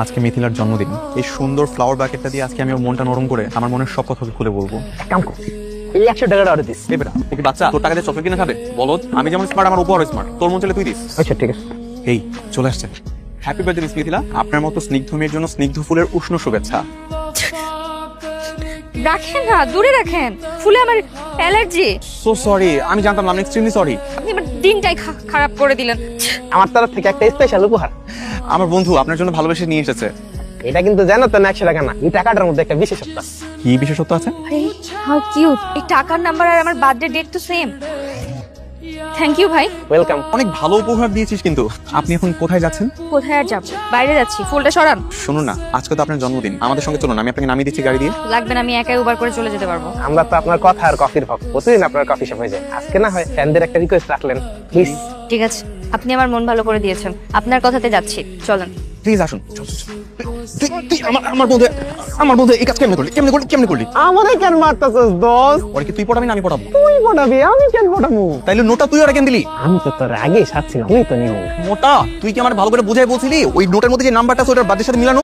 আজকে মিথিলার জন্মদিন, এই সুন্দর ফ্লাওয়ার বাকেটটা দিয়ে আজকে আমি ওর মনটা নরম করে আমার মনের সব কথা খুলে বলবো। কাম কর, এই 100 টাকাটা অর্ডার দিস। এই বেটা, ও কি বাচ্চা? তোর টাকা দিয়ে চকলেট কিনে খাবে? বলো, আমি যেমন স্মার্ট আমার উপর স্মার্ট, তোর মন চলে তুই দিস। আচ্ছা ঠিক আছে। এই চলে আসছে। হ্যাপি বার্থডে মিস মিথিলা, আপনার মতো স্নিগ্ধ মেয়ের জন্য স্নিগ্ধ ফুলের উষ্ণ শুভেচ্ছা। রাখেন না, দূরে রাখেন, ফুলে আমার অ্যালার্জি। সো সরি, আমি জানতাম না, আমি এক্সট্রিমলি সরি। আপনি আমার দিনটাই খারাপ করে দিলেন। আমার তরফ থেকে একটা স্পেশাল উপহার। আমার বন্ধু আপনার জন্য ভালোবেসে নিয়ে এসেছে। এটা কিন্তু জানো তো না 100 টাকা না, এই টাকাটার মধ্যে একটা বিশেষত্ব আছে। কি বিশেষত্ব আছে? আরে হাউ কিউট, এই টাকার নাম্বার আর আমার বার্থডে ডেট তো সেম। থ্যাংক ইউ ভাই। ওয়েলকাম। অনেক ভালো উপহার দিয়েছিস, কিন্তু আপনি এখন কোথায় যাচ্ছেন? কোথায় আর যাবো, বাইরে যাচ্ছি। ফুলটা সরান। শুনুন না, আজকে তো আপনার জন্মদিন, আমাদের সঙ্গে চলুন, আমি আপনাকে নামিয়ে দিচ্ছি গাড়ি দিয়ে। লাগবে না, আমি একাই উবার করে চলে যেতে পারবো। আমরা তো আপনার কথা আর কফির ভক্ত, প্রতিদিন আপনার কফি শপ হয়ে যায়। আজকে না হয় ফ্যানদের একটা রিকোয়েস্ট রাখলেন প্লিজ। ঠিক আছে, আপনি আমার মন ভালো করে দিয়েছেন, আপনার কথাতে যাচ্ছি, চলেন। প্লিজ আসুন। তুই আমার বন্ধু এই কাজ কেমনে করলি? আমারে কেন মারতাছস দোস্ত? ওরে কি তুই পড়াবি না আমি পড়াবো? তুই পড়াবি, আমি কেন পড়াবো? তাইলে নোটা তুই ওরা কেন দিলি? আমি তো তোর আগেই সাথছিলাম, তুই তো নিও। মোটা, তুই কি আমার ভালো করে বুঝাই বলছিলি ওই নোটের মধ্যে যে নাম্বারটা আছে ওটার বাদের সাথে মিলানো?